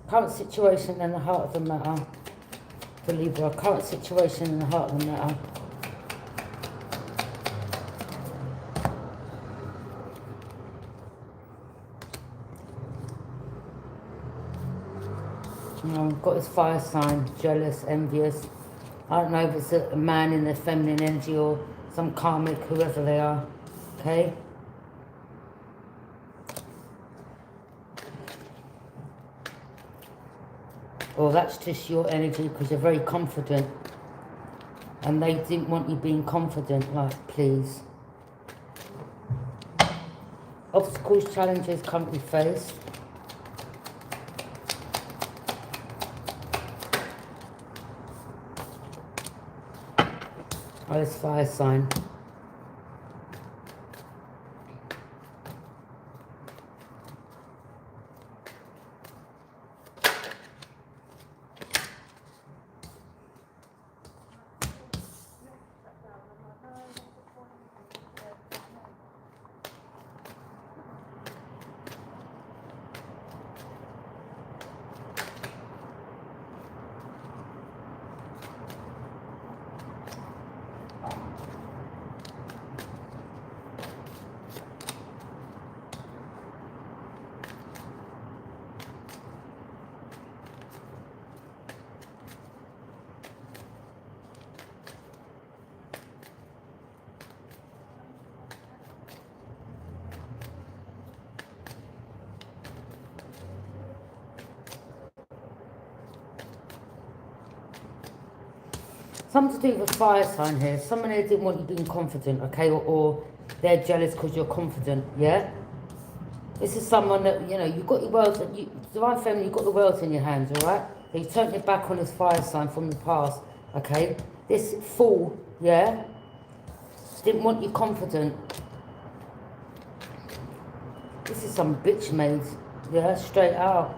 Current situation and the heart of the matter. For Libra, current situation and the heart of the matter. Got his fire sign, jealous, envious. I don't know if it's a man in their feminine energy or some karmic, whoever they are. Okay? Or that's just your energy because you're very confident. And they didn't want you being confident, like, please. Obstacles, challenges currently faced. Oh, this fire sign. Something to do with a fire sign here. Someone here didn't want you being confident, okay? Or they're jealous because you're confident, yeah? This is someone that, you know, you've got your world, divine feminine, you've got the world in your hands, all right? So you turned your back on this fire sign from the past, okay? This fool, yeah? Didn't want you confident. This is some bitch made, yeah? Straight out.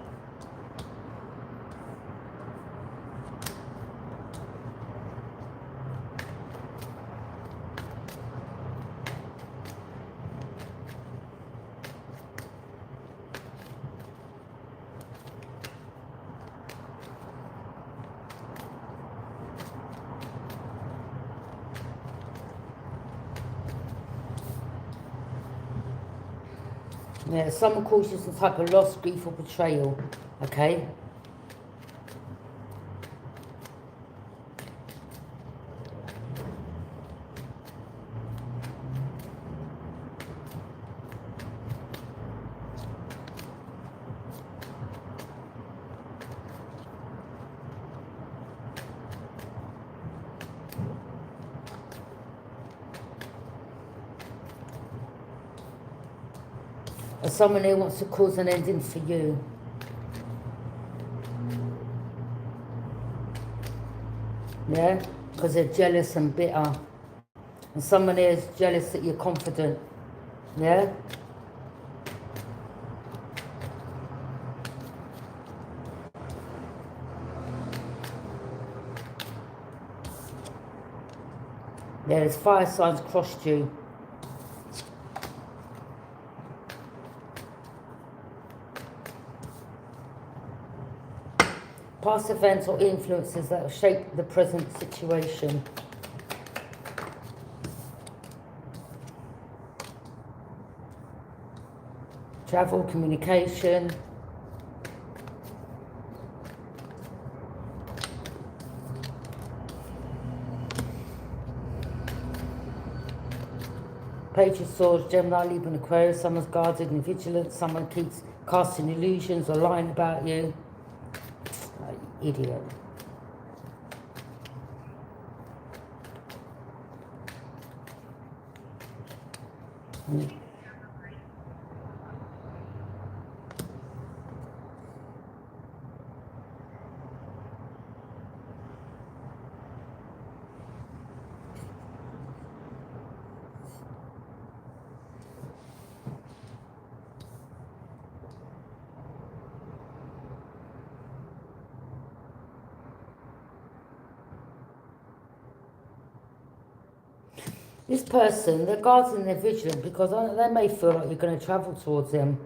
Yeah, someone causes some type of loss, grief or betrayal, okay? Or someone who wants to cause an ending for you. Yeah? Because they're jealous and bitter. And someone here is jealous that you're confident. Yeah? Yeah, there's fire signs crossed you. Past events or influences that have shaped the present situation. Travel, communication. Page of Swords, Gemini, Libra and Aquarius. Someone's guarded and vigilant. Someone keeps casting illusions or lying about you. Idiot. This person, they're guarding and they're vigilant because they may feel like you're going to travel towards them.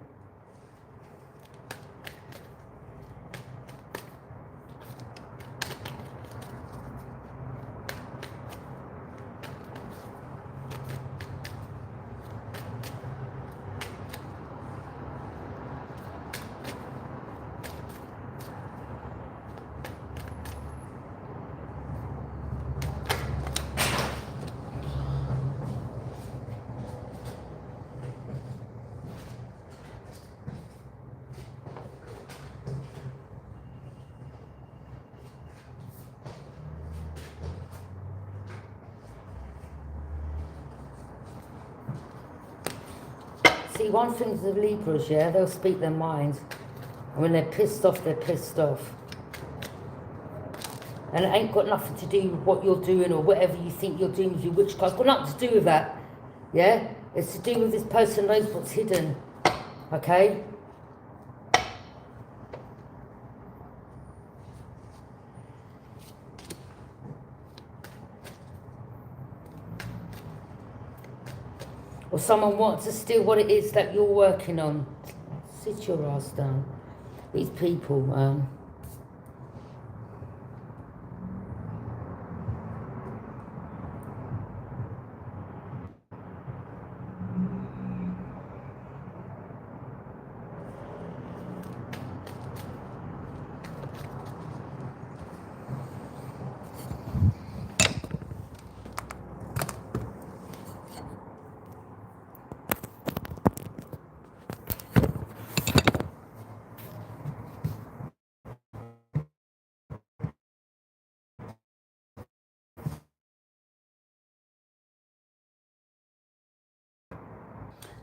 see, one thing with the Libras, yeah, they'll speak their minds. And when they're pissed off, they're pissed off. And it ain't got nothing to do with what you're doing or whatever you think you're doing with your witchcraft. It's got nothing to do with that. Yeah? It's to do with this person knows what's hidden. Okay? Or someone wants to steal what it is that you're working on. Sit your ass down. These people, man.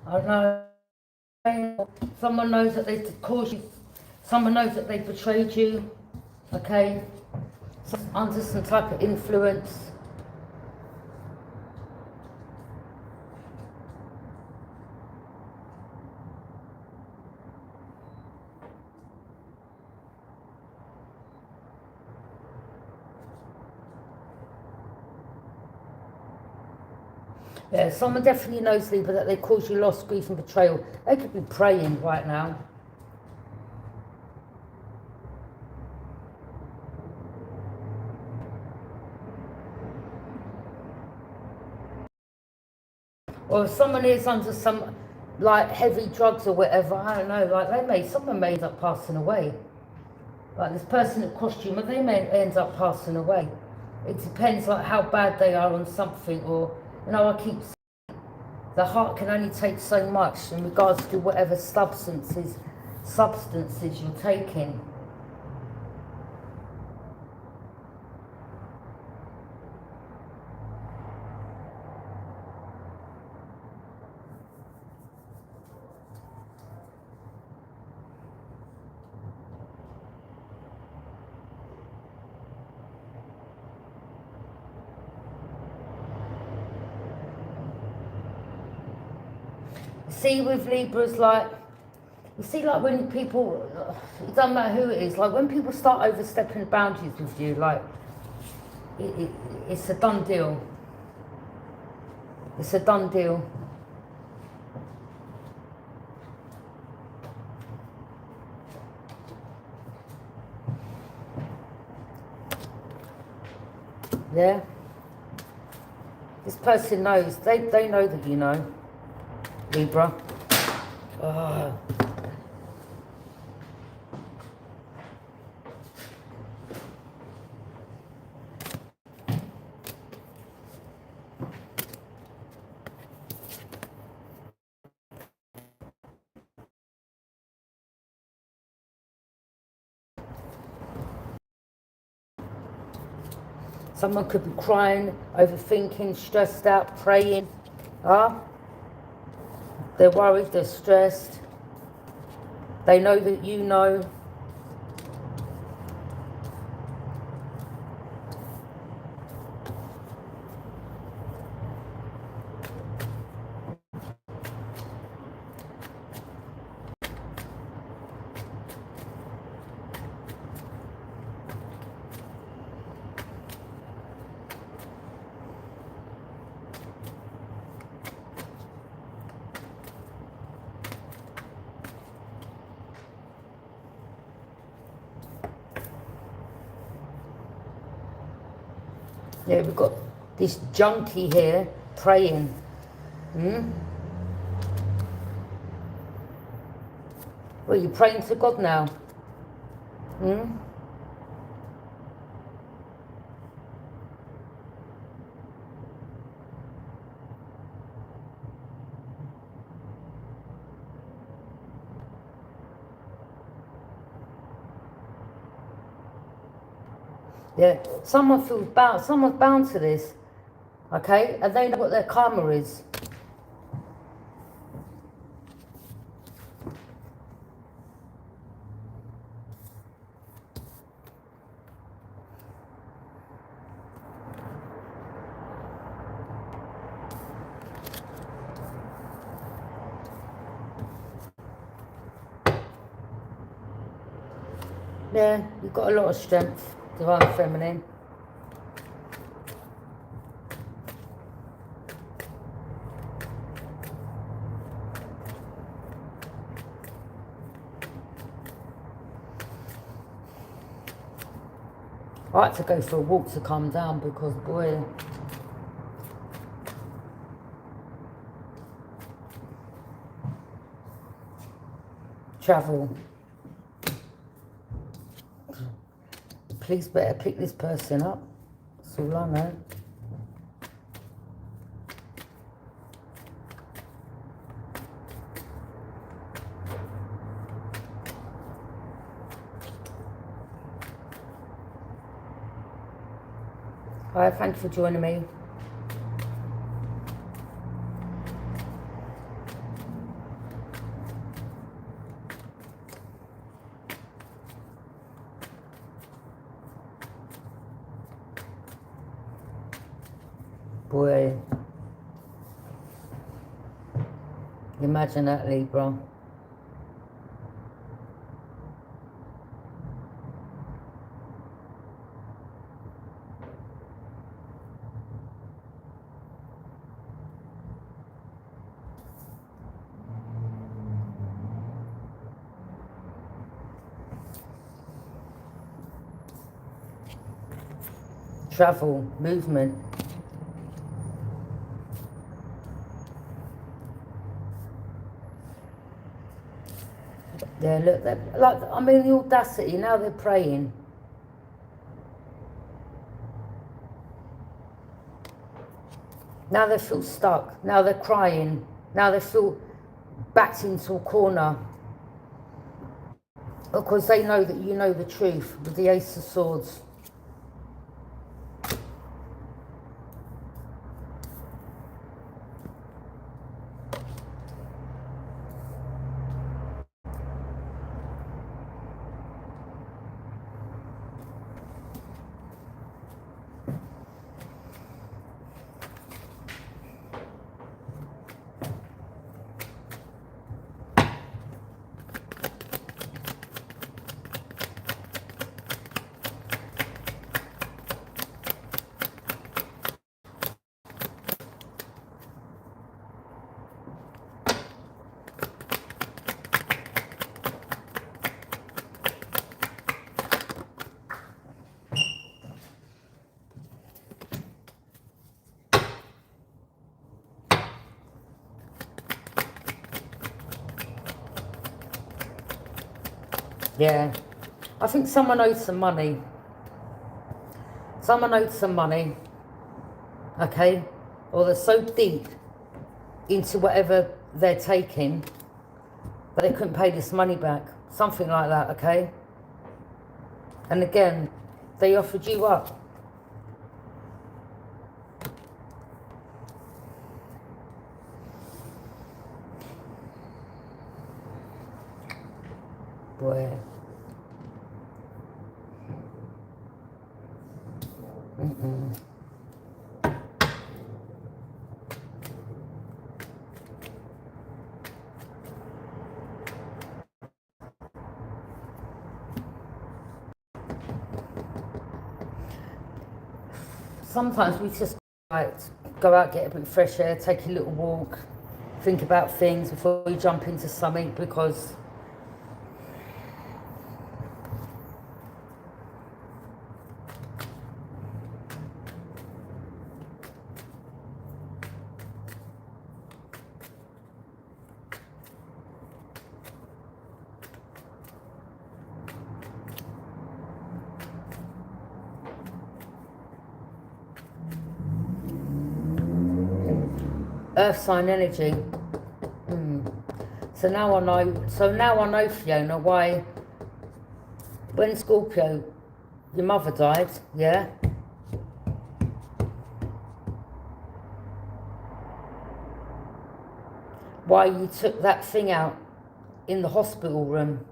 I don't know. Someone knows that they caused you. Someone knows that they betrayed you. Okay? Under some type of influence. Yeah, someone definitely knows, Libra, that they cause you loss, grief and betrayal. They could be praying right now. Or if someone is under some, like, heavy drugs or whatever, I don't know, like, someone may end up passing away. Like, this person that cost you, they may end up passing away. It depends, like, how bad they are on something, or, you know, I keep saying, the heart can only take so much in regards to whatever substances you're taking. See, with Libras, like, you see, like, when people, it doesn't matter who it is, like, when people start overstepping boundaries with you, like, it's a done deal. It's a done deal. Yeah? This person knows, they know that you know. Libra. Oh. Someone could be crying, overthinking, stressed out, praying. They're worried, they're stressed. They know that you know. Yeah, we've got this junkie here praying. Well, you're praying to God now. Yeah, someone feels bound, someone's bound to this, okay? And they know what their karma is. Yeah, you've got a lot of strength, Divine Feminine. I like to go for a walk to calm down because, boy, travel. Please better pick this person up. That's all I know. Alright, thank you for joining me. Boy, imagine that, Libra. Travel, movement. Yeah, look, like, I mean, the audacity, now they're praying. Now they feel stuck. Now they're crying. Now they feel backed into a corner. Because they know that you know the truth with the Ace of Swords. Yeah. I think someone owed some money. Someone owed some money. Okay? Or they're so deep into whatever they're taking that they couldn't pay this money back. Something like that, okay? And again, they offered you up. Boy. Sometimes we just like go out, get a bit of fresh air, take a little walk, think about things before we jump into something, because earth sign energy. So now I know. So now I know, Fiona, why when Scorpio, your mother died, yeah. Why you took that thing out in the hospital room.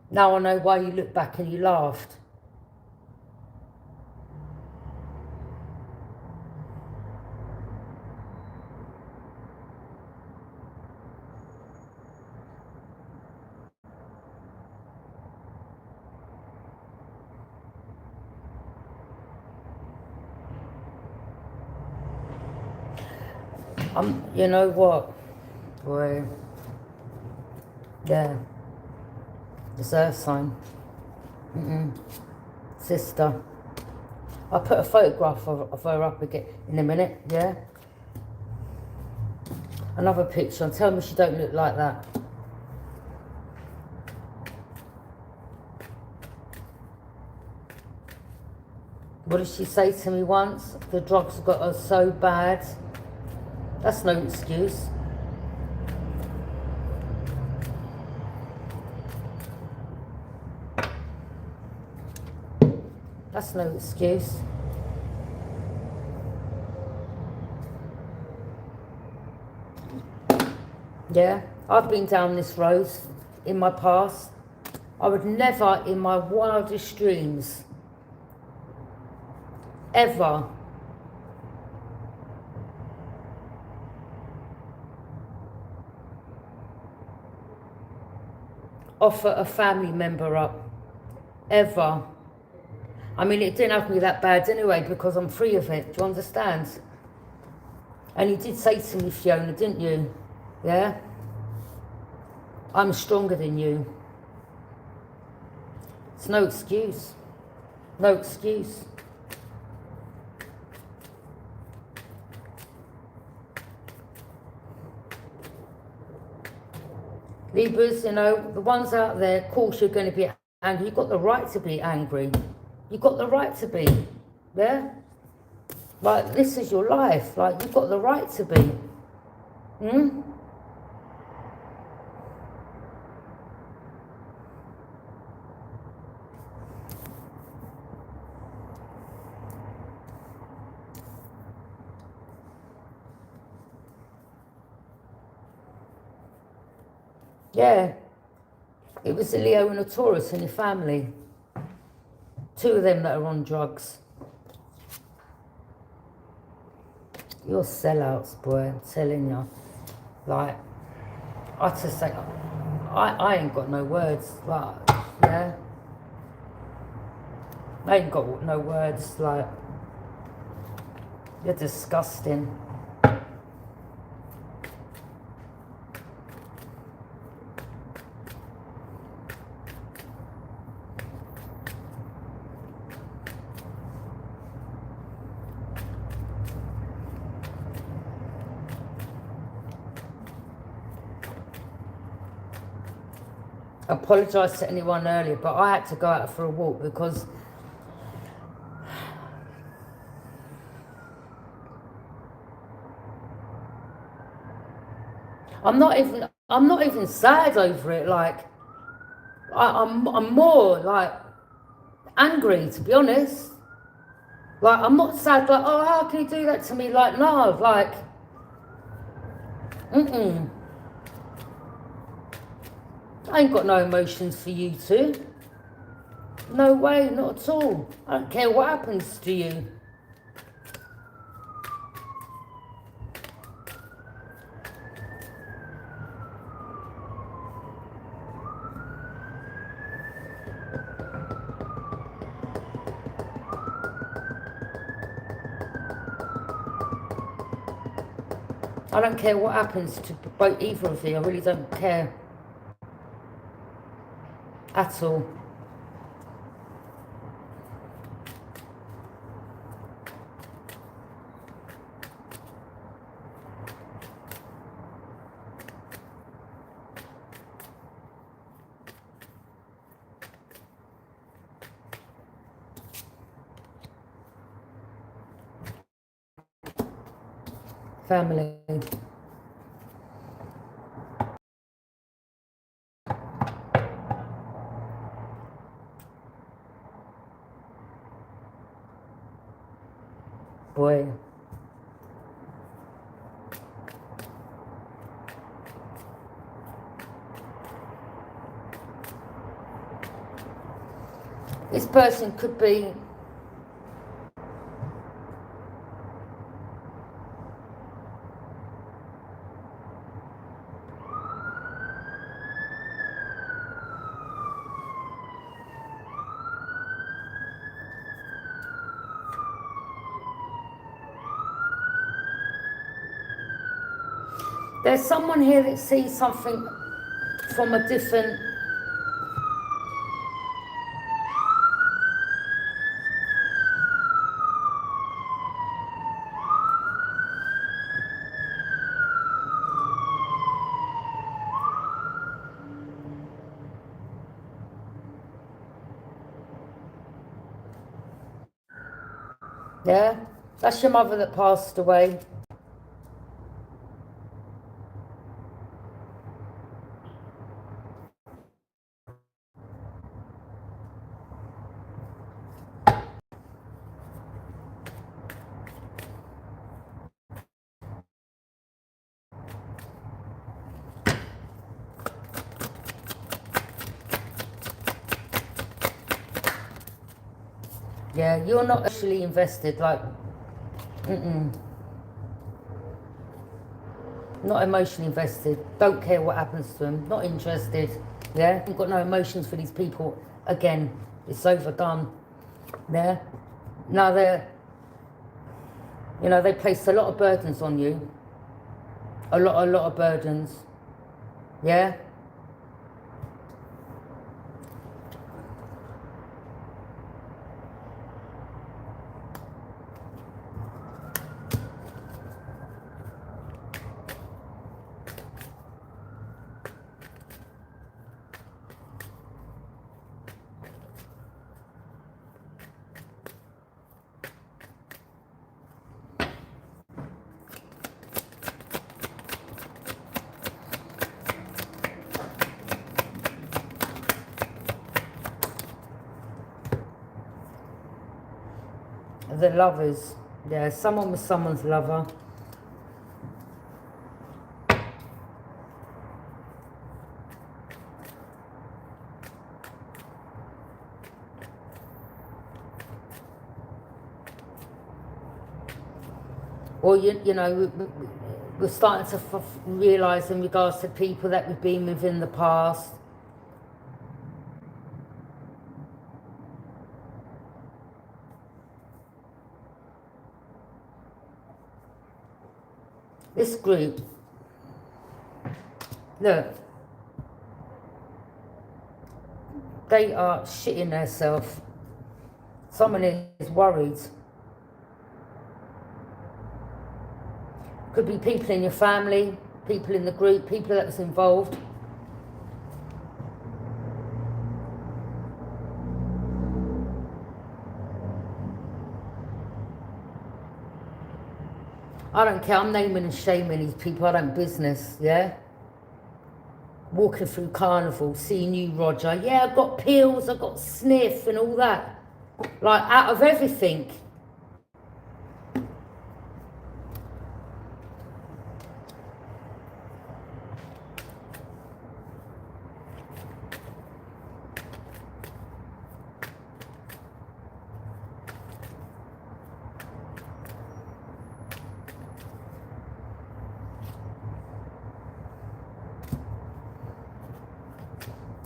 Now I know why you looked back and you laughed. You know what? Boy. Yeah. It's Earth sign. Sister. I'll put a photograph of her up again in a minute, yeah? Another picture, and tell me she don't look like that. What did she say to me once? The drugs got her so bad. That's no excuse. That's no excuse. Yeah, I've been down this road in my past. I would never in my wildest dreams ever offer a family member up. Ever. I mean, it didn't have to be that bad anyway because I'm free of it. Do you understand? And you did say to me, Fiona, didn't you? Yeah? I'm stronger than you. It's no excuse. No excuse. Libras, you know, the ones out there, of course you're going to be angry. You've got the right to be angry. You've got the right to be. Yeah? Like, this is your life. Like, you've got the right to be. Yeah. It was a Leo and a Taurus in your family. 2 of them that are on drugs. You're sellouts, boy, I'm telling you. Like, I just say, I ain't got no words. Like, yeah. I ain't got no words. Like, you're disgusting. I apologise to anyone earlier, but I had to go out for a walk because I'm not even sad over it. Like, I'm more like angry, to be honest. Like, I'm not sad. Like, oh, how can you do that to me? Like, no, like, I ain't got no emotions for you two. No way, not at all. I don't care what happens to you. I don't care what happens to both either of you. I really don't care at all. Family. Boy. This person could be There's someone here that sees something from a different... Yeah, that's your mother that passed away. Yeah, you're not actually invested, like, not emotionally invested, don't care what happens to them, not interested, yeah? You've got no emotions for these people. Again, it's overdone, yeah? Now they place a lot of burdens on you, a lot of burdens, yeah? The lovers, yeah, someone was someone's lover. Or, we're starting to realise in regards to people that we've been with in the past. This group, look, they are shitting themselves. Someone is worried. Could be people in your family, people in the group, people that was involved. I don't care, I'm naming and shaming these people, I don't business, yeah? Walking through carnival, seeing you, Roger. Yeah, I've got pills, I've got sniff and all that. Like, out of everything.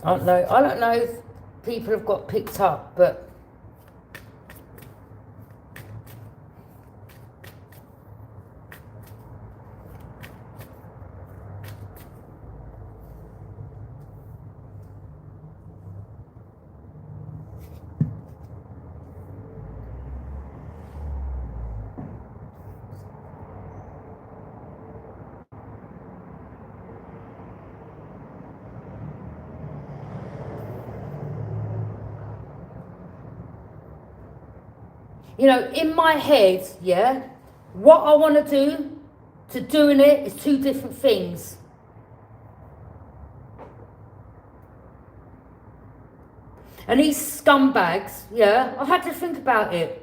I don't know if people have got picked up, but in my head, yeah, what I want to doing it is two different things. And these scumbags, yeah, I had to think about it.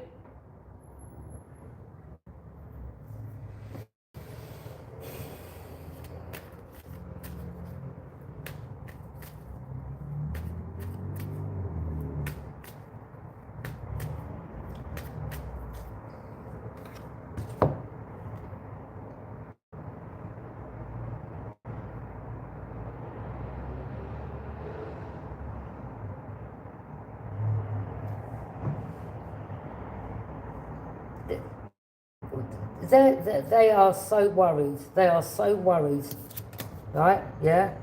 they are so worried. They are so worried. Right? Yeah?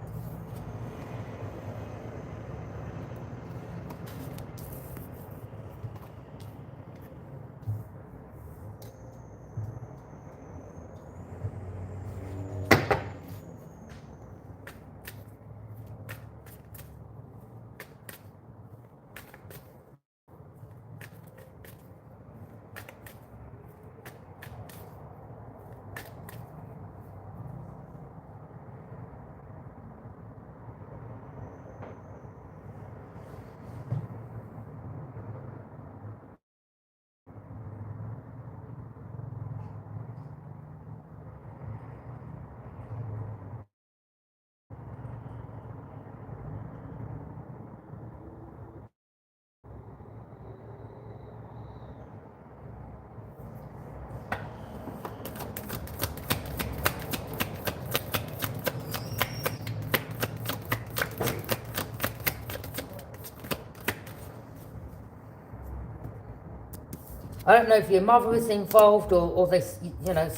I don't know if your mother is involved or they, you know,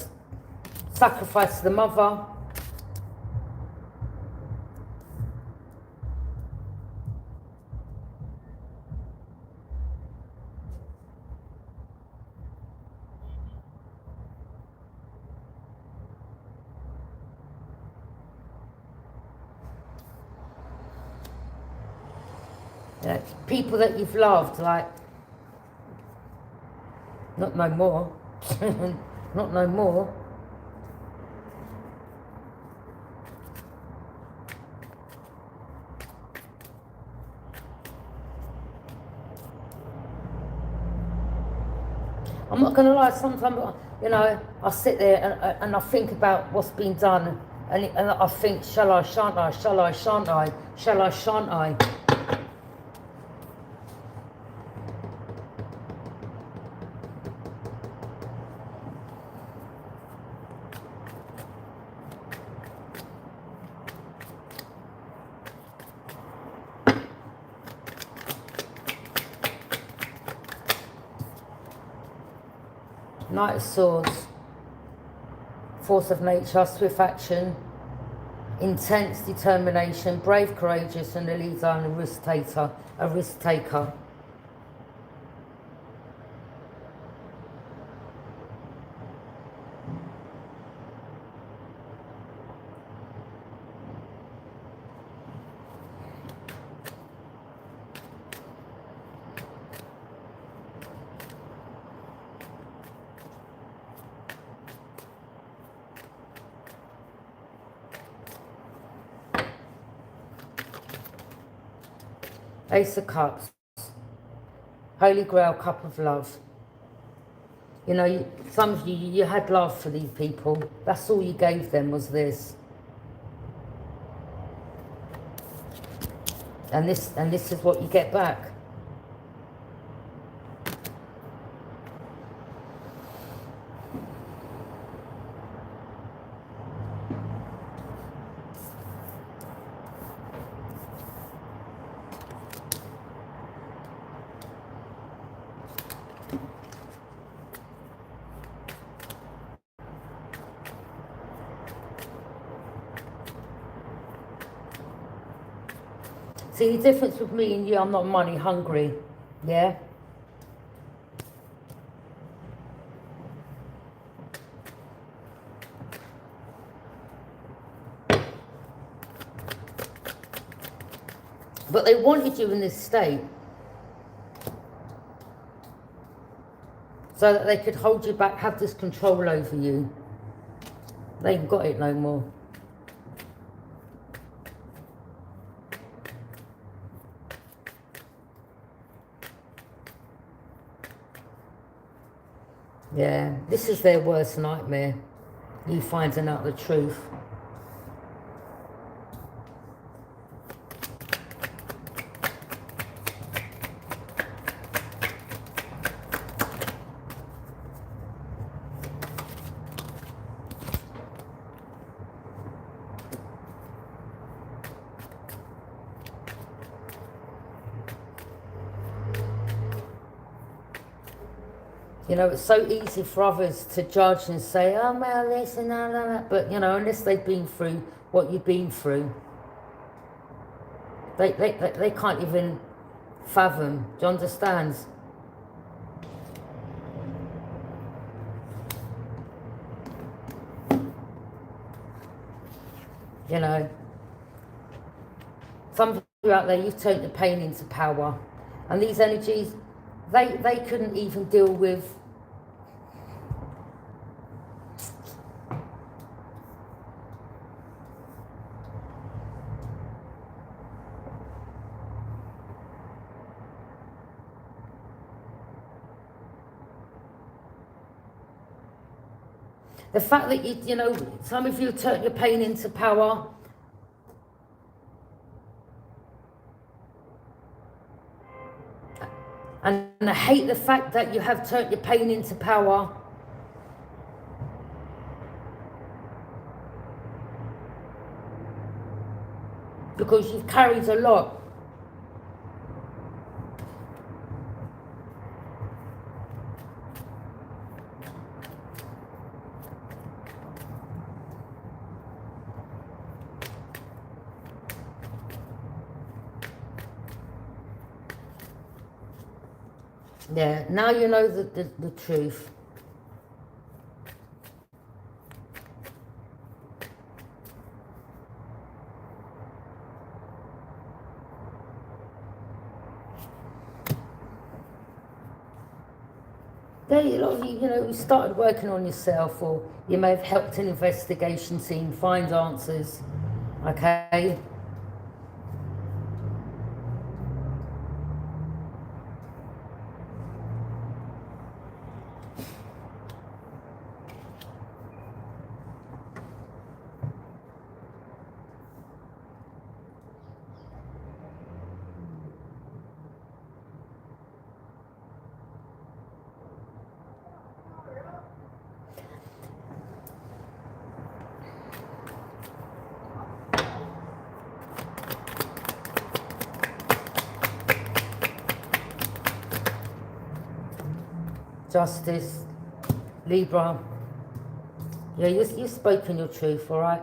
sacrifice the mother. You know, people that you've loved, like, not no more. Not no more. I'm not going to lie, sometimes, you know, I sit there and I think about what's been done, and I think, shall I, shan't I, shall I, shan't I, shall I, shan't I? Knight of Swords, force of nature, swift action, intense determination, brave, courageous, and a leader and a risk taker. A risk taker. Ace of Cups, Holy Grail, cup of love. You know, some of you had love for these people. That's all you gave them, was this. And this is what you get back. See, the difference with me and you, I'm not money hungry, yeah? But they wanted you in this state so that they could hold you back, have this control over you. They ain't got it no more. Yeah, this is their worst nightmare. You finding out the truth. You know, it's so easy for others to judge and say, oh, well, this and that. But, you know, unless they've been through what you've been through, they can't even fathom. Do you understand? You know, some people out there, you've turned the pain into power. And these energies, they couldn't even deal with the fact that you know, some of you turn your pain into power. And I hate the fact that you have turned your pain into power. Because you've carried a lot. Yeah, now you know the truth. There, a lot of you, you know, you started working on yourself, or you may have helped an investigation team find answers. Okay? Justice, Libra. Yeah, you've spoken your truth, all right?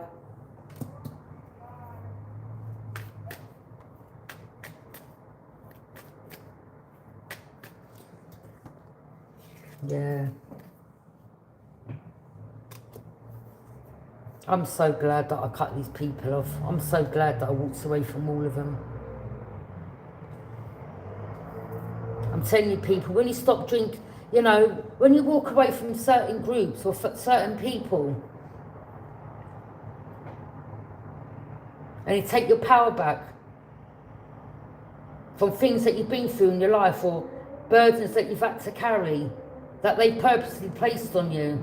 Yeah. I'm so glad that I cut these people off. I'm so glad that I walked away from all of them. I'm telling you, people, when you stop drinking, you know, when you walk away from certain groups or certain people, and you take your power back from things that you've been through in your life, or burdens that you've had to carry, that they purposely placed on you.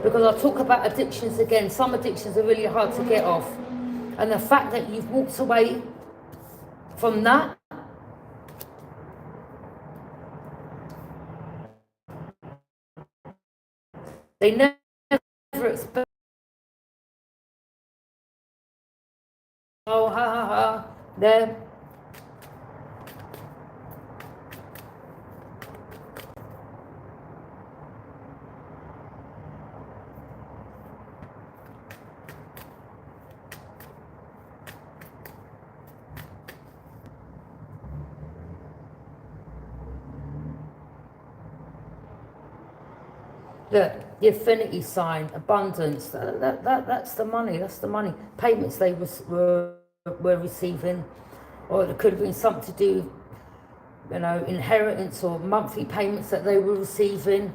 Because I talk about addictions again. Some addictions are really hard to get off. And the fact that you've walked away from that, they never expect. Oh, ha ha ha. There. Look, the affinity sign, abundance, that's the money, that's the money. Payments they were receiving, or it could have been something to do, you know, inheritance or monthly payments that they were receiving.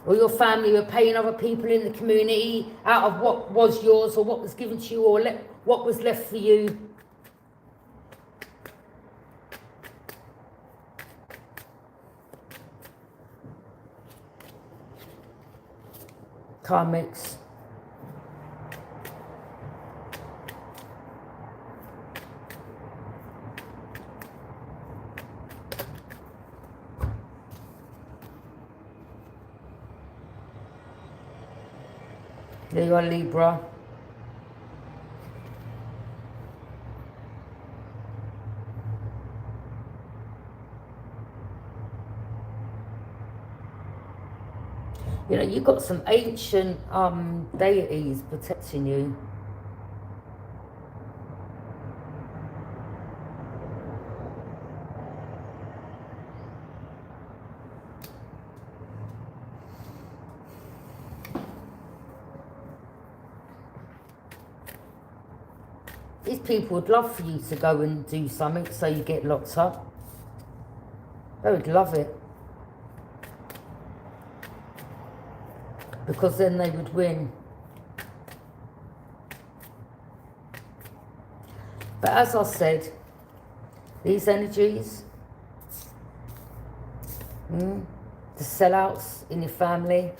Or your family were paying other people in the community out of what was yours, or what was given to you, or what was left for you. Karmics. There you are, Libra. You know, you've got some ancient deities protecting you. These people would love for you to go and do something so you get locked up. They would love it. Because then they would win. But as I said, these energies, the sellouts in your family,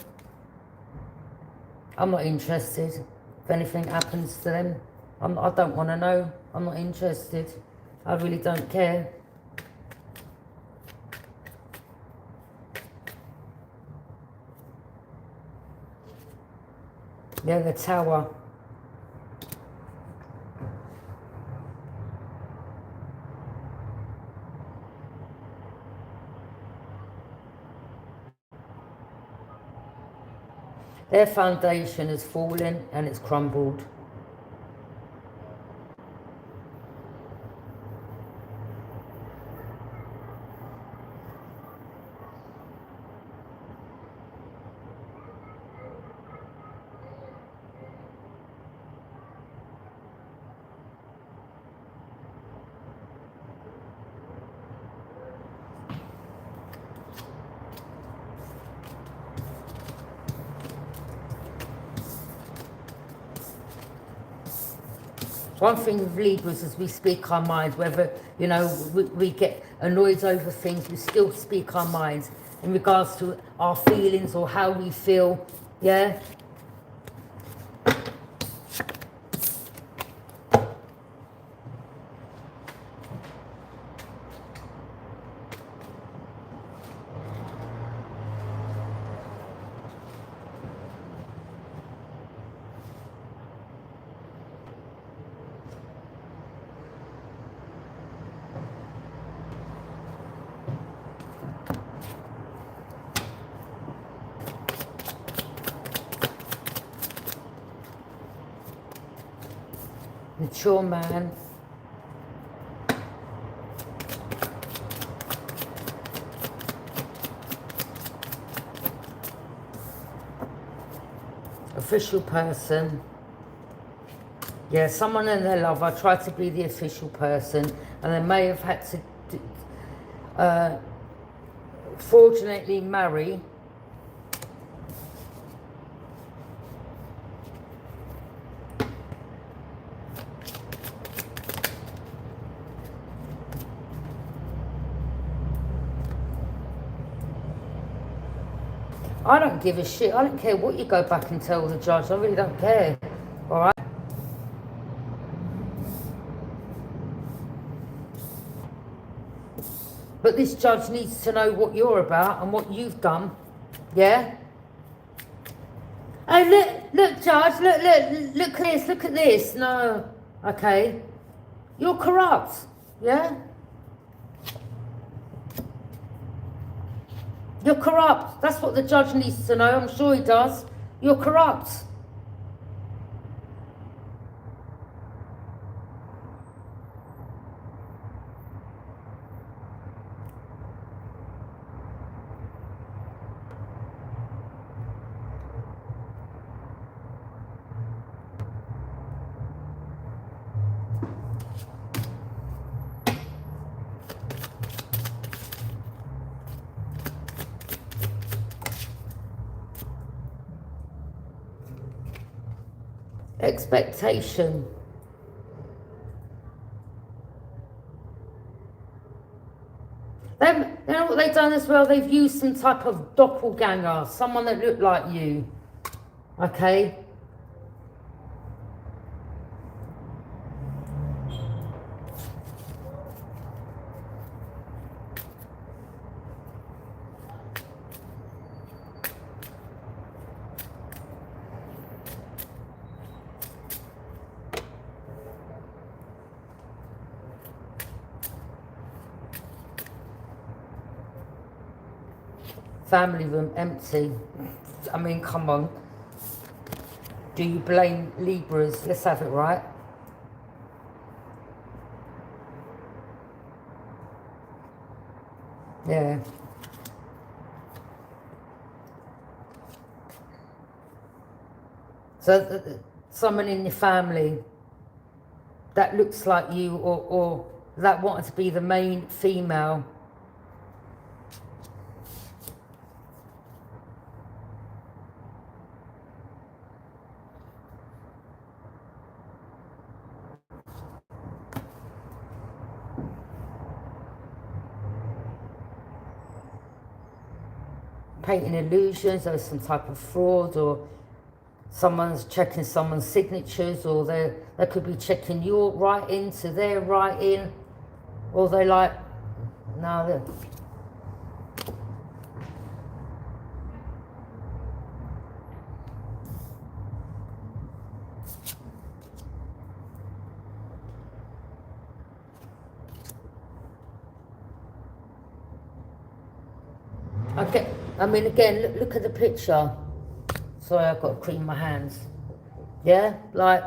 I'm not interested. If anything happens to them, I don't want to know. I'm not interested. I really don't care. Yeah, the Tower. Their foundation has fallen and it's crumbled. One thing with Libras is we speak our minds, whether, you know, we get annoyed over things, we still speak our minds in regards to our feelings or how we feel, yeah? Mature man. Official person. Yeah, someone in their love. I try to be the official person, and they may have had to fraudulently marry. I don't give a shit. I don't care what you go back and tell the judge. I really don't care. All right? But this judge needs to know what you're about and what you've done. Yeah? Hey, look, judge, look at this. No. Okay. You're corrupt. Yeah? You're corrupt. That's what the judge needs to know. I'm sure he does. You're corrupt. Expectation. You know what they've done as well? They've used some type of doppelganger, someone that looked like you. Okay? Family room empty. I mean, come on. Do you blame Libras? Let's have it right. Yeah. So someone in your family that looks like you, or that wanted to be the main female. Painting illusions, or some type of fraud, or someone's checking someone's signatures, or they could be checking your writing to their writing, or they like, no, they're... Okay, I mean, again, look at the picture. Sorry, I've got to clean my hands. Yeah, like...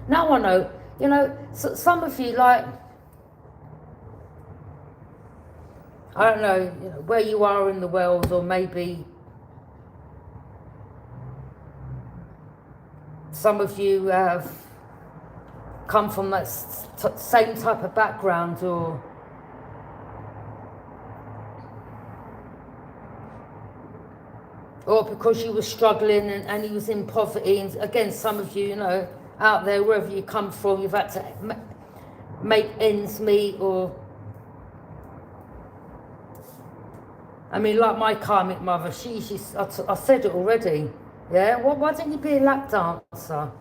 Now I know, you know, so some of you, like... I don't know, you know, where you are in the world, or maybe... Some of you have come from that same type of background, or because you were struggling and you was in poverty. And again, some of you, you know, out there, wherever you come from, you've had to make ends meet, or... I mean, like my karmic mother, I said it already. Yeah, well, why don't you be a lap dancer?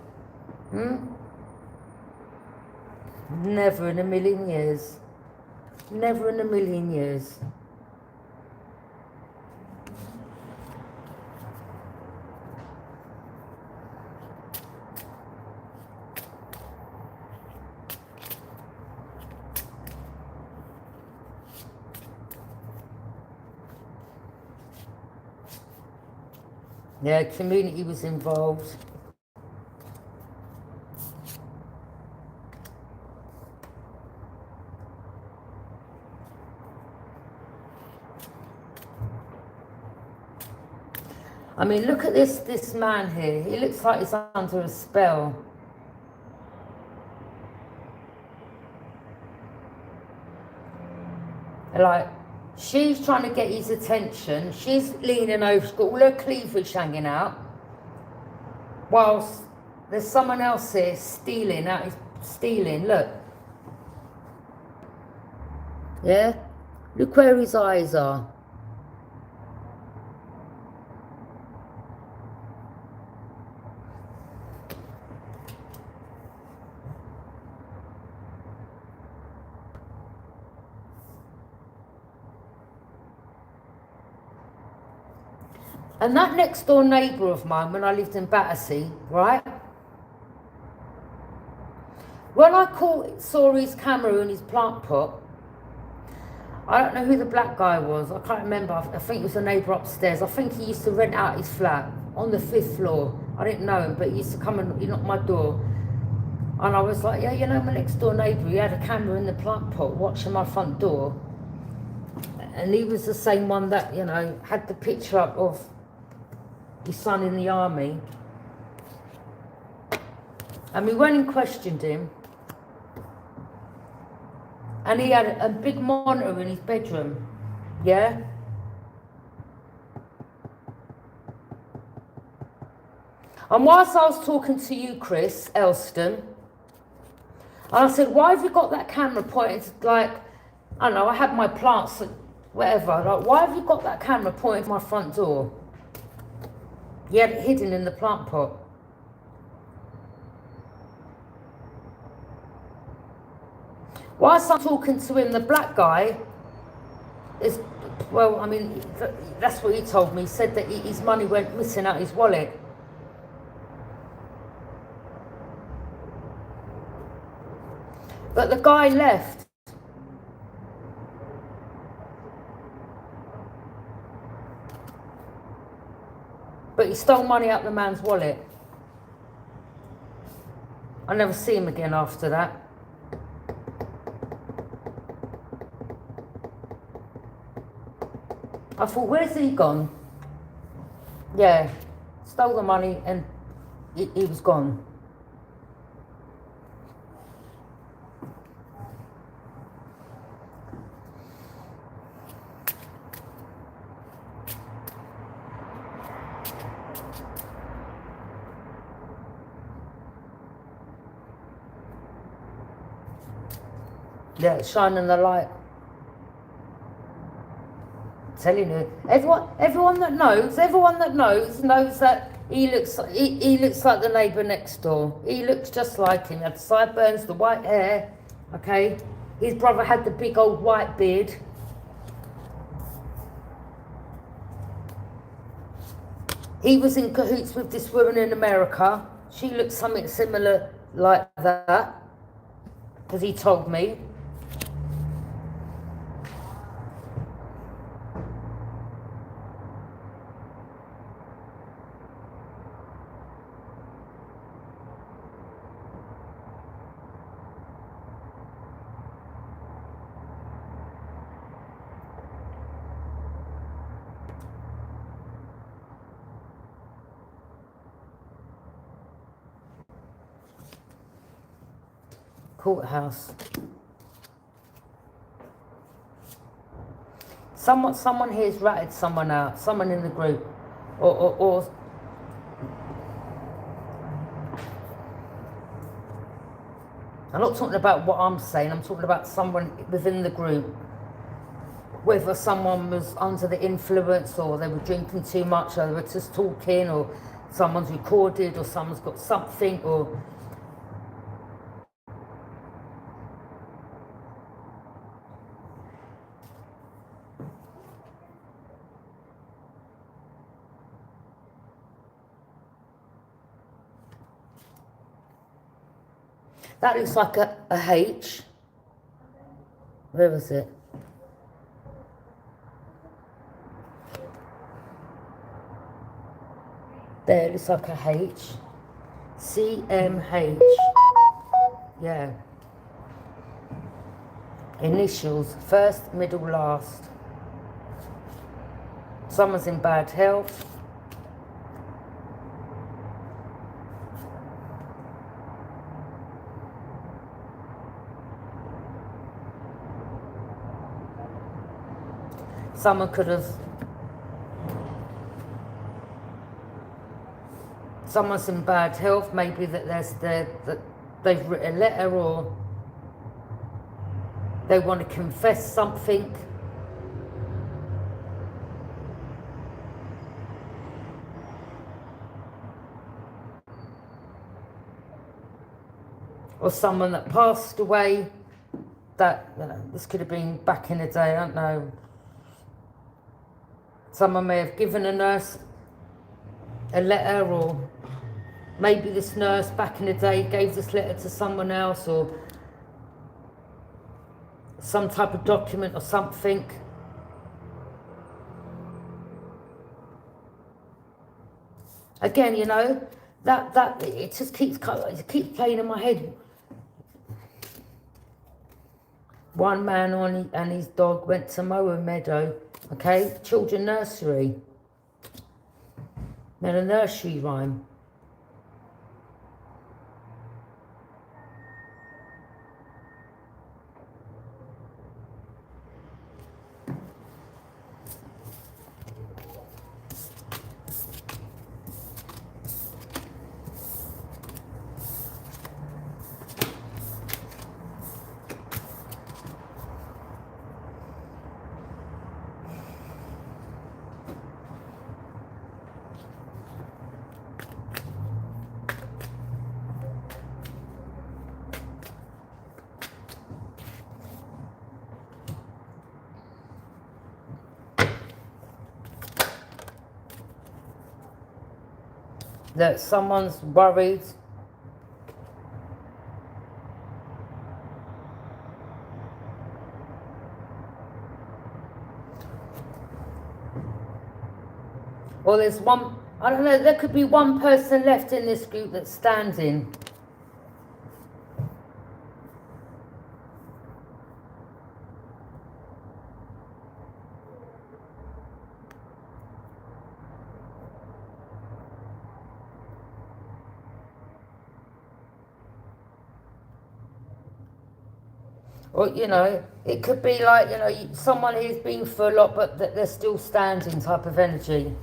Never in a million years. Never in a million years. Yeah, community was involved. I mean, look at this man here. He looks like he's under a spell. Like, she's trying to get his attention. She's leaning over. She's got all her cleavage hanging out. Whilst there's someone else here stealing. Look. Yeah? Look where his eyes are. And that next door neighbour of mine, when I lived in Battersea, right? When I saw his camera in his plant pot, I don't know who the black guy was. I can't remember. I think it was a neighbour upstairs. I think he used to rent out his flat on the 5th floor. I didn't know him, but he used to come and he knocked my door. And I was like, yeah, you know, my next door neighbour, he had a camera in the plant pot watching my front door. And he was the same one that, you know, had the picture up of his son in the army. And we went and questioned him. And he had a big monitor in his bedroom. Yeah? And whilst I was talking to you, Chris Elston, and I said, why have you got that camera pointed to, like, I don't know, I had my plants, whatever. Like, why have you got that camera pointed to my front door? He had it hidden in the plant pot. Whilst I'm talking to him, the black guy is, well, I mean, that's what he told me. He said that his money went missing out his wallet. But the guy left. But he stole money out the man's wallet. I never see him again after that. I thought, where's he gone? Yeah, stole the money and he was gone. Yeah, shining the light. Telling you, everyone that knows that he looks like the neighbour next door. He looks just like him. He had the sideburns, the white hair. Okay, his brother had the big old white beard. He was in cahoots with this woman in America. She looks something similar like that, because he told me. Courthouse. Someone here's ratted someone out. Someone in the group, or I'm not talking about what I'm saying. I'm talking about someone within the group. Whether someone was under the influence, or they were drinking too much, or they were just talking, or someone's recorded, or someone's got something, or. That looks like a H. Where was it? There, it looks like a H. CMH. Yeah. Initials. First, middle, last. Someone's in bad health. Someone could have. Someone's in bad health. Maybe that they've written a letter, or they want to confess something. Or someone that passed away. That, you know, this could have been back in the day. I don't know. Someone may have given a nurse a letter, or maybe this nurse back in the day gave this letter to someone else, or some type of document or something. Again, you know, that it just keeps playing in my head. One man and his dog went to mow a meadow. Okay, children nursery. Then a nursery rhyme. That someone's worried. Or there's one, I don't know, there could be one person left in this group that's standing. Or, you know, it could be like, you know, someone who's been through a lot but that they're still standing type of energy.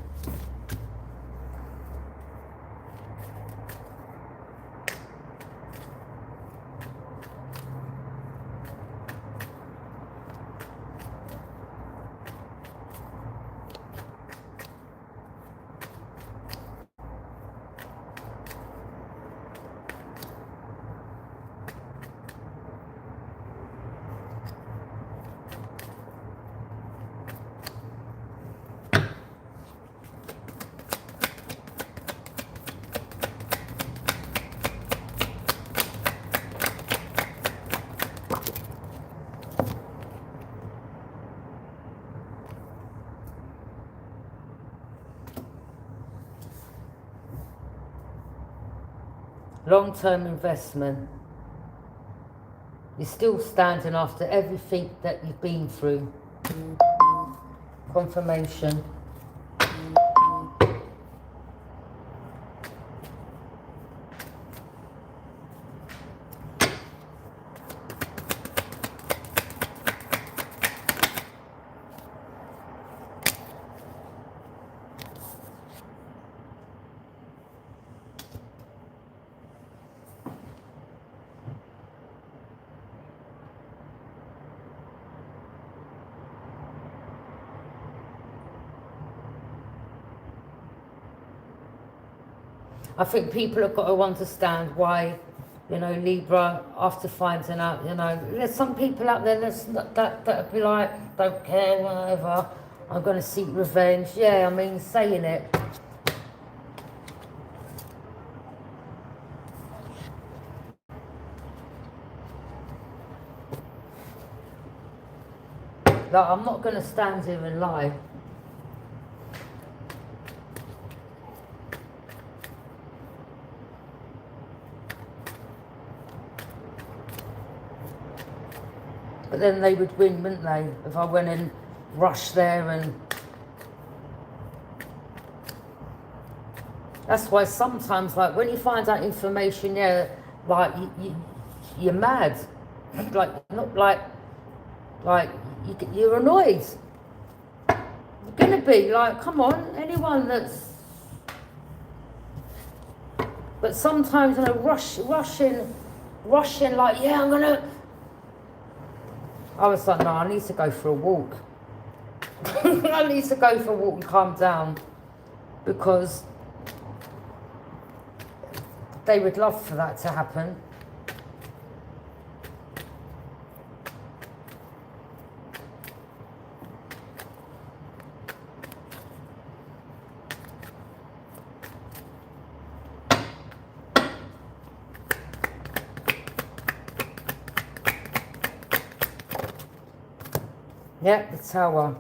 Long-term investment. You're still standing after everything that you've been through. Confirmation. I think people have got to understand why, you know, Libra, after finding out, you know, there's some people out there that'll be like, don't care, whatever, I'm going to seek revenge. Yeah, I mean, saying it. Like, I'm not going to stand here and lie. But then they would win, wouldn't they? If I went and rushed there and... That's why sometimes, like, when you find out information, yeah, like, you're mad. Like, not like you're annoyed. You're gonna be, like, come on, anyone that's... But sometimes, you know, rushing, like, yeah, I'm gonna... I was like, no, I need to go for a walk. I need to go for a walk and calm down. Because they would love for that to happen. Yeah, the Tower.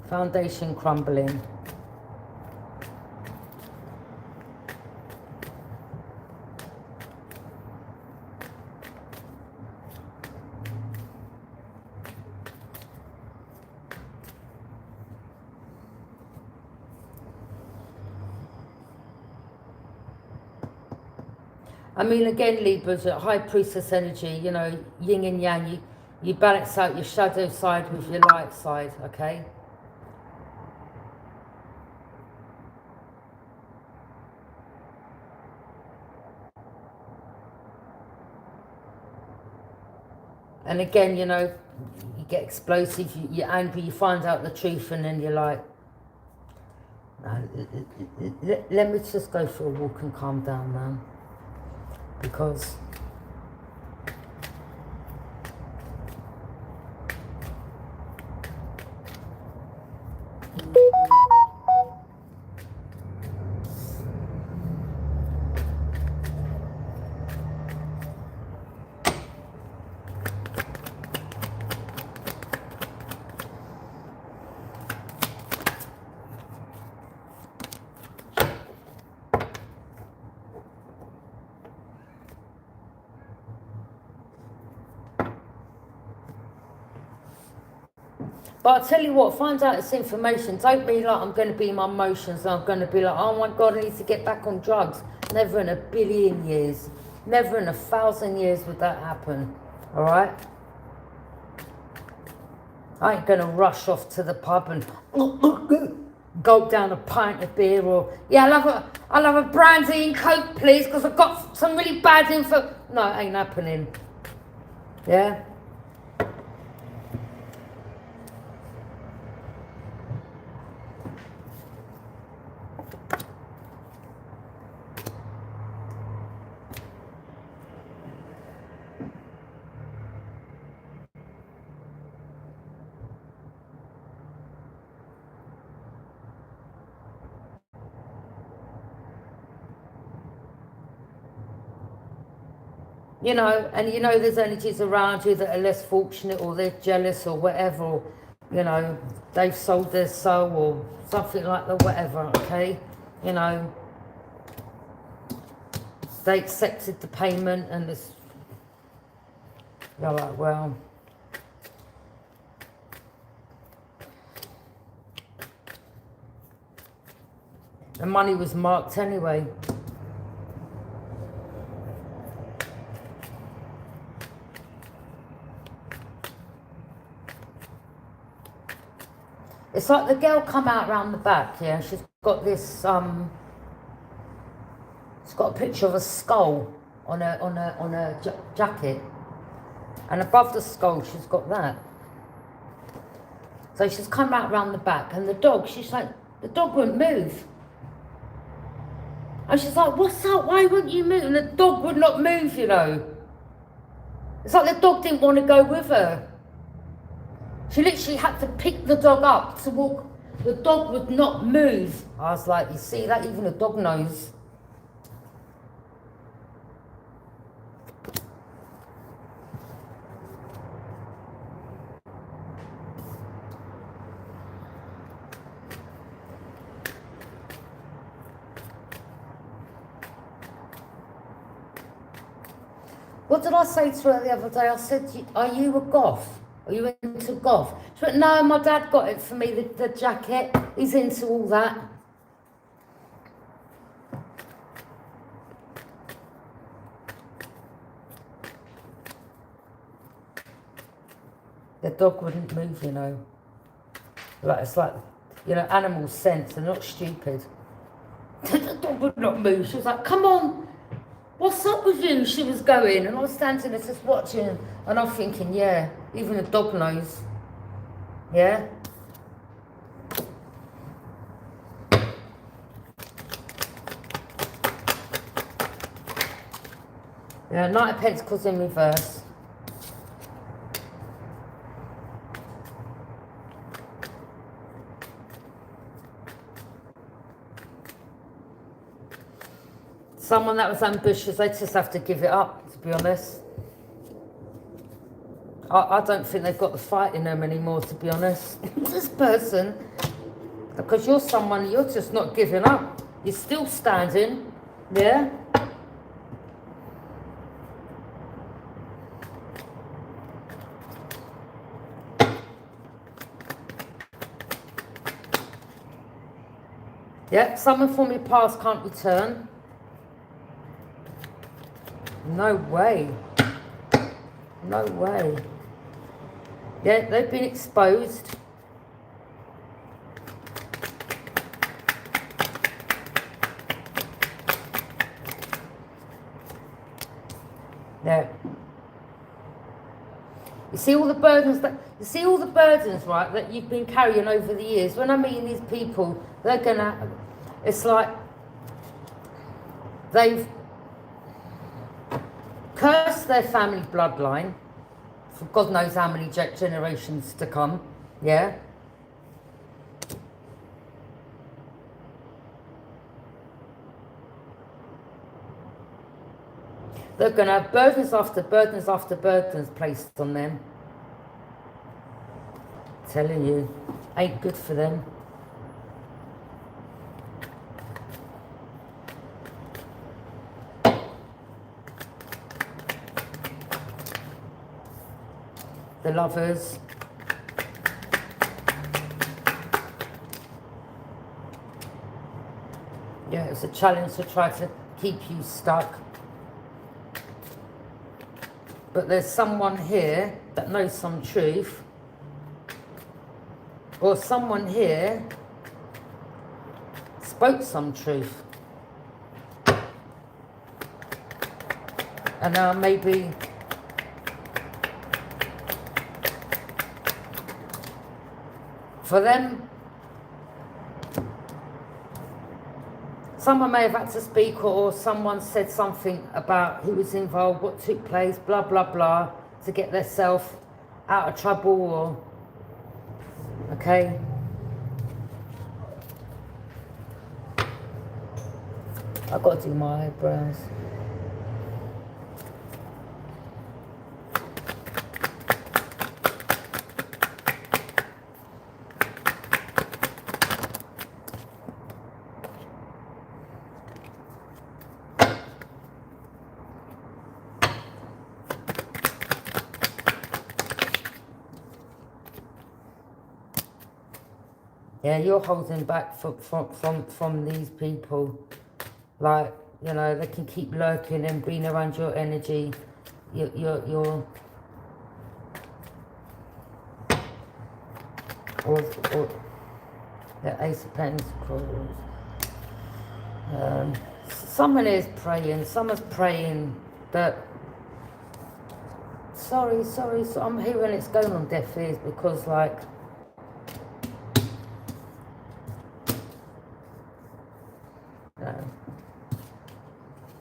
Foundation crumbling. I mean, again, Libras, high priestess energy, you know, yin and yang, you balance out your shadow side with your light side, okay? And again, you know, you get explosive, you're angry, you find out the truth, and then you're like, no, let me just go for a walk and calm down, man. Because but I'll tell you what, find out this information. Don't be like, I'm going to be in my emotions. I'm going to be like, oh my God, I need to get back on drugs. Never in a billion years. Never in 1,000 years would that happen. All right? I ain't going to rush off to the pub and gulp down a pint of beer or, yeah, I'll have a brandy and coke, please, because I've got some really bad info. No, it ain't happening. Yeah? You know, and you know there's energies around you that are less fortunate or they're jealous or whatever, or, you know, they've sold their soul or something like that, whatever, okay? You know, they accepted the payment and this, you're like, well, the money was marked anyway. It's like the girl come out round the back, yeah, she's got this, she's got a picture of a skull on her jacket. And above the skull, she's got that. So she's come out round the back, and the dog, she's like, the dog wouldn't move. And she's like, what's up? Why wouldn't you move? And the dog would not move, you know. It's like the dog didn't want to go with her. She literally had to pick the dog up to walk. The dog would not move. I was like, you see that? Even the dog knows. What did I say to her the other day? I said, are you a goth? Are you into goth? She went, no, my dad got it for me, the jacket. He's into all that. The dog wouldn't move, you know. Like, it's like, you know, animals sense, they're not stupid. The dog would not move. She was like, come on. What's up with you? She was going, and I was standing there just watching, and I'm thinking, yeah, even the dog knows. Yeah? Yeah, Knight of Pentacles in reverse. Someone that was ambitious, they just have to give it up, to be honest. I don't think they've got the fight in them anymore, to be honest. This person, because you're someone, you're just not giving up. You're still standing, yeah? Yeah, someone from your past can't return. No way. No way. Yeah, they've been exposed. Yeah. You see all the burdens right, that you've been carrying over the years. When I meet these people, it's like they've cursed their family bloodline for God knows how many generations to come, yeah? They're going to have burdens after burdens after burdens placed on them. Telling you, ain't good for them. The Lovers. Yeah, it's a challenge to try to keep you stuck. But there's someone here that knows some truth. Or someone here spoke some truth. And now maybe for them, someone may have had to speak, or someone said something about who was involved, what took place, blah, blah, blah, to get themselves out of trouble, or, okay. I've got to do my eyebrows. Yeah, you're holding back from these people. Like, you know, they can keep lurking and being around your energy. You're or the Ace of Pentacles. Someone is praying. Someone's praying that. Sorry. So I'm hearing it's going on deaf ears because, like,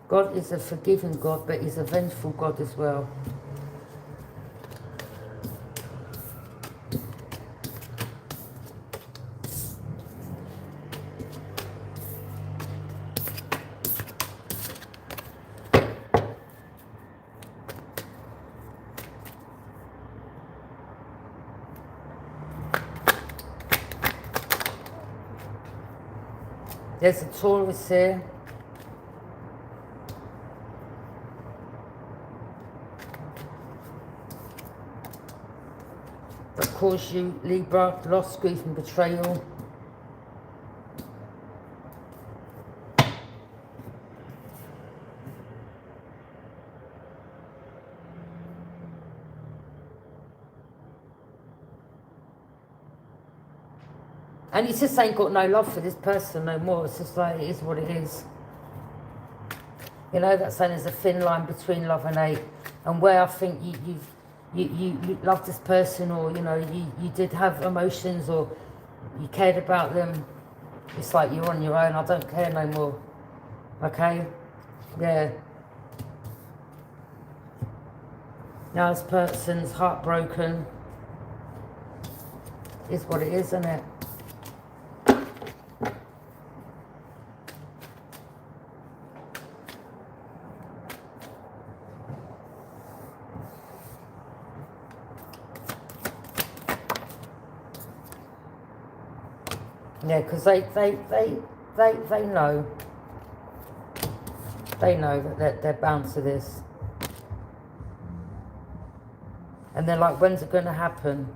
God is a forgiving God, but He's a vengeful God as well. There's a Taurus here. That caused you, Libra, loss, grief and betrayal. And you just ain't got no love for this person no more. It's just like, it is what it is. You know, that saying there's a thin line between love and hate. And where I think you love this person, or, you know, you did have emotions, or you cared about them, it's like you're on your own. I don't care no more. Okay? Yeah. Now this person's heartbroken. Is what it is, isn't it? Yeah, because they know. They know that they're bound to this. And they're like, when's it going to happen?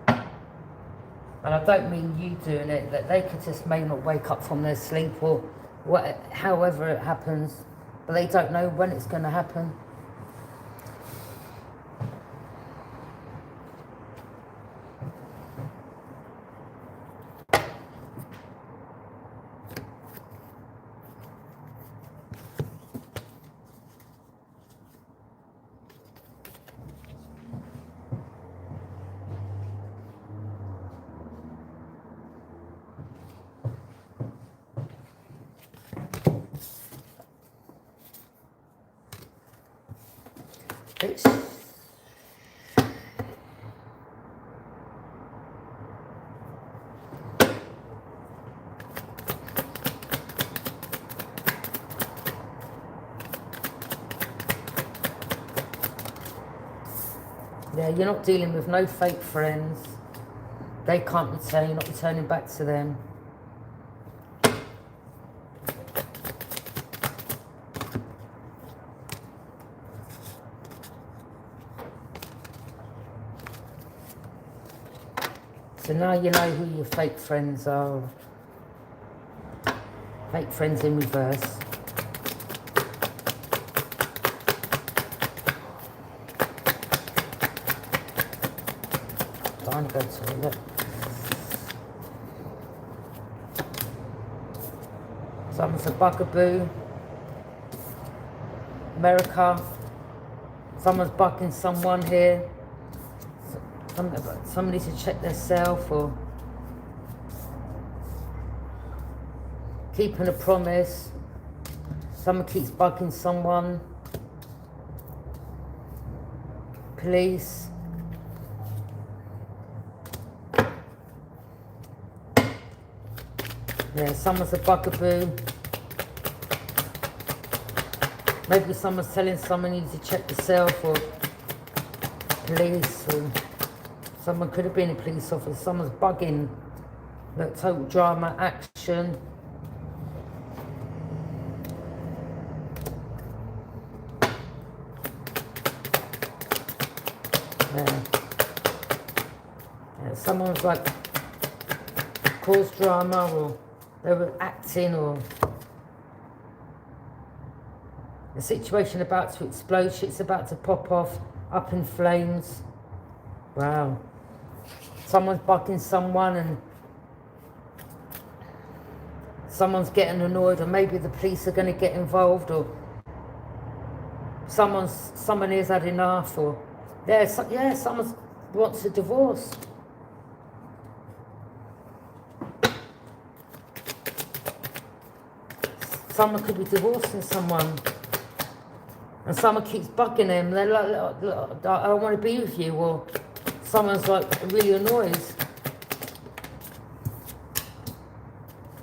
And I don't mean you doing it, that they could just may not wake up from their sleep, or what, however it happens, but they don't know when it's going to happen. It's... Yeah, you're not dealing with no fake friends. They can't return, you're not returning back to them. So now you know who your fake friends are. Fake friends in reverse. Time to go to the toilet. Someone's a bugaboo. America. Someone's bugging someone here. Somebody to check themselves or keeping a promise. Someone keeps bugging someone. Police. Yeah, someone's a bugaboo. Maybe someone's telling someone you need to check yourself, or police, or someone could have been a police officer. Someone's bugging. Look, total drama, action. Yeah. Yeah, someone's like caused drama, or they were acting, or the situation about to explode, shit's about to pop off, up in flames. Wow. Someone's bugging someone and someone's getting annoyed, or maybe the police are going to get involved, or someone has had enough, or someone wants a divorce. Someone could be divorcing someone, and someone keeps bugging them. They're like, look, I don't want to be with you, or someone's like really annoyed.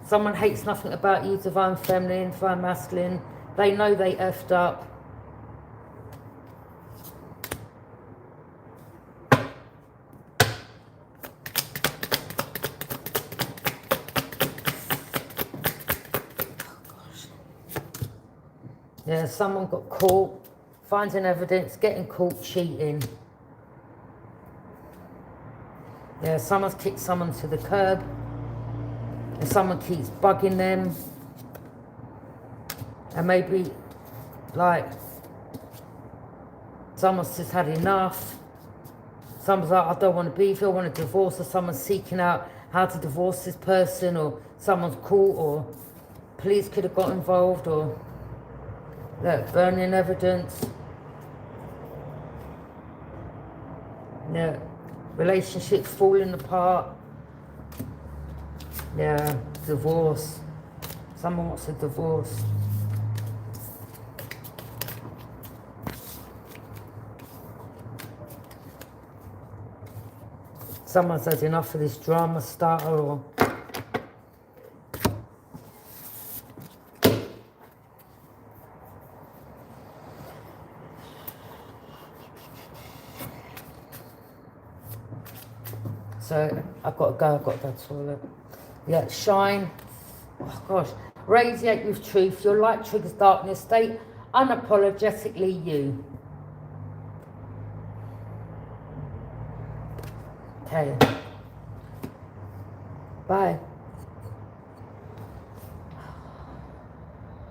Someone hates nothing about you, divine feminine, divine masculine. They know they effed up. Yeah, someone got caught, finding evidence, getting caught cheating. Yeah, someone's kicked someone to the curb, and someone keeps bugging them. And maybe, like, someone's just had enough. Someone's like, I don't want to be here, I want a divorce, or someone's seeking out how to divorce this person, or someone's caught, or police could have got involved, or look, burning evidence. Yeah, relationships falling apart. Yeah, divorce. Someone wants a divorce. Someone's had enough of this drama starter, or so I've got to go, I've got to go to the toilet. Yeah, shine. Oh gosh. Radiate with truth. Your light triggers darkness. Stay unapologetically you. Okay. Bye.